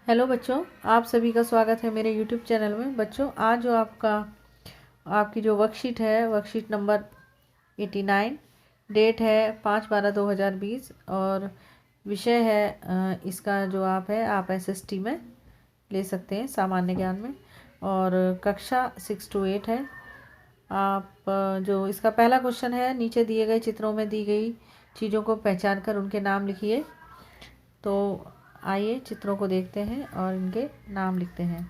Hello बच्चों, आप सभी का स्वागत है मेरे यूट्यूब चैनल में। बच्चों, आज जो आपकी जो वर्कशीट है, वर्कशीट नंबर 89, डेट है 5/12/2020 और विषय है इसका जो आप एसएसटी में ले सकते हैं, सामान्य ज्ञान में, और कक्षा 6 to 8 है। आप जो इसका पहला क्वेश्चन है, नीचे दिए गए चित्रों में दी गई चीज़ों को पहचान कर उनके नाम लिखिए। तो आइए चित्रों को देखते हैं और इनके नाम लिखते हैं।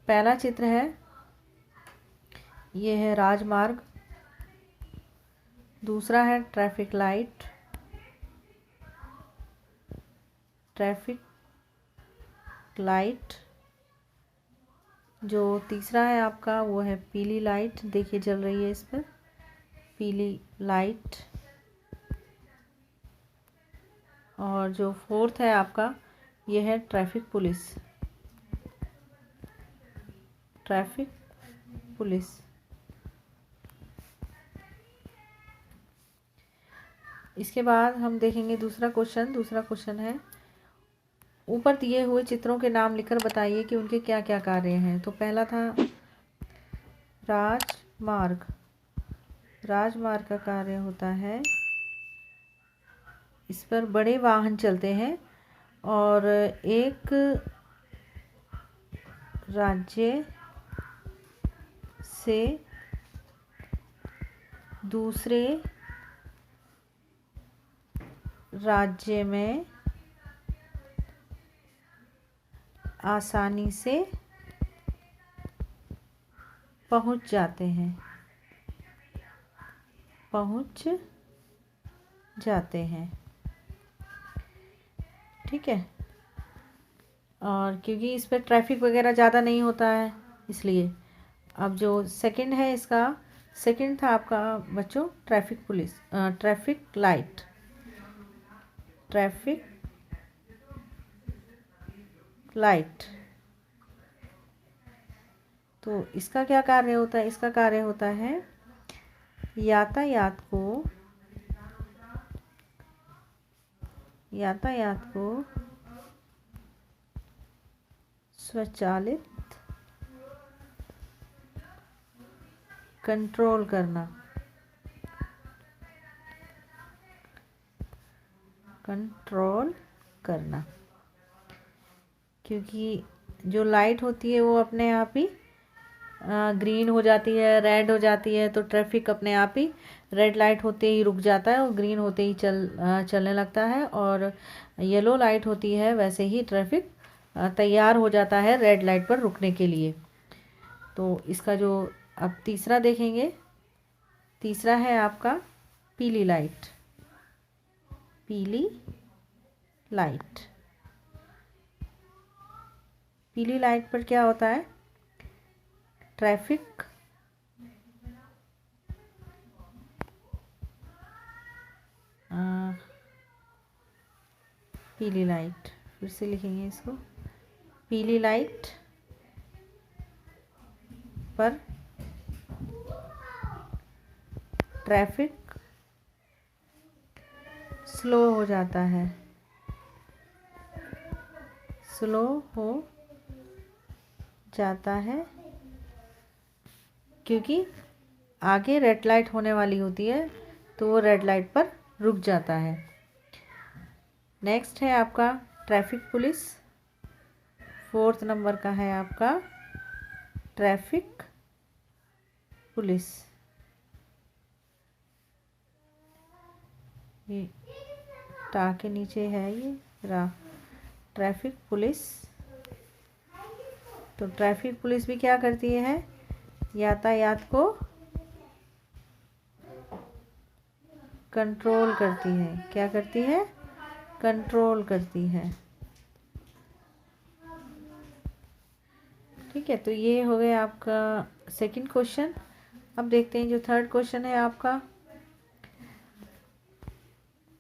पहला चित्र है, ये है राजमार्ग। दूसरा है ट्रैफिक लाइट, ट्रैफिक लाइट। जो तीसरा है आपका, वो है पीली लाइट। देखिए जल रही है इस पर, पीली लाइट। और जो फोर्थ है आपका, ये है ट्रैफिक पुलिस, ट्रैफिक पुलिस। इसके बाद हम देखेंगे दूसरा क्वेश्चन है, ऊपर दिए हुए चित्रों के नाम लिखकर बताइए कि उनके क्या क्या कार्य हैं। तो पहला था राजमार्ग। राजमार्ग का कार्य होता है, इस पर बड़े वाहन चलते हैं और एक राज्य से दूसरे राज्य में आसानी से पहुंच जाते हैं, ठीक है। और क्योंकि इस पर ट्रैफिक वगैरह ज़्यादा नहीं होता है, इसलिए। अब जो सेकंड है, इसका सेकंड था आपका बच्चों traffic police, traffic light, traffic light. तो इसका क्या कार्य होता है? इसका कार्य होता है यातायात को स्वचालित कंट्रोल करना, क्योंकि जो लाइट होती है वो अपने आप ही ग्रीन हो जाती है, रेड हो जाती है, तो ट्रैफिक अपने आप ही रेड लाइट होते ही रुक जाता है और ग्रीन होते ही चलने लगता है। और येलो लाइट होती है, वैसे ही ट्रैफिक तैयार हो जाता है रेड लाइट पर रुकने के लिए। तो इसका जो अब तीसरा देखेंगे, तीसरा है आपका पीली लाइट, पीली लाइट। पीली लाइट पर क्या होता है? ट्रैफिक पीली लाइट, फिर से लिखेंगे इसको, पीली लाइट पर ट्रैफिक स्लो हो जाता है, स्लो हो जाता है, क्योंकि आगे रेड लाइट होने वाली होती है, तो वो रेड लाइट पर रुक जाता है। नेक्स्ट है आपका ट्रैफिक पुलिस। फोर्थ नंबर का है आपका ट्रैफिक पुलिस। ये टा के नीचे है, ये ट्रैफिक पुलिस। तो ट्रैफिक पुलिस भी क्या करती है? यातायात को कंट्रोल करती है। क्या करती है? कंट्रोल करती है, ठीक है। तो ये हो गया आपका सेकंड क्वेश्चन। अब देखते हैं जो थर्ड क्वेश्चन है आपका।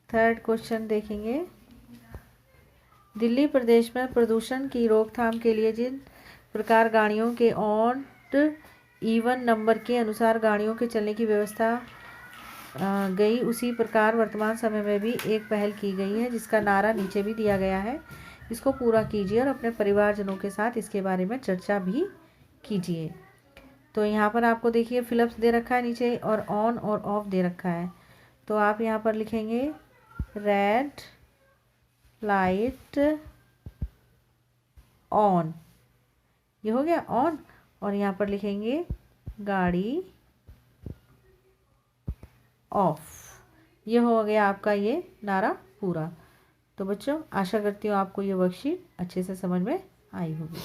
थर्ड क्वेश्चन देखेंगे, दिल्ली प्रदेश में प्रदूषण की रोकथाम के लिए जिन प्रकार गाड़ियों के ऑड इवन नंबर के अनुसार गाड़ियों के चलने की व्यवस्था गई, उसी प्रकार वर्तमान समय में भी एक पहल की गई है, जिसका नारा नीचे भी दिया गया है इसको पूरा कीजिए और अपने परिवारजनों के साथ इसके बारे में चर्चा भी कीजिए। तो यहाँ पर आपको देखिए फिलअप्स दे रखा है नीचे और ऑन और ऑफ दे रखा है। तो आप यहाँ पर लिखेंगे रेड लाइट ऑन, ये हो गया ऑन। और यहाँ पर लिखेंगे गाड़ी ऑफ, ये हो गया आपका ये नारा पूरा। तो बच्चों आशा करती हूँ आपको ये वर्कशीट अच्छे से समझ में आई होगी।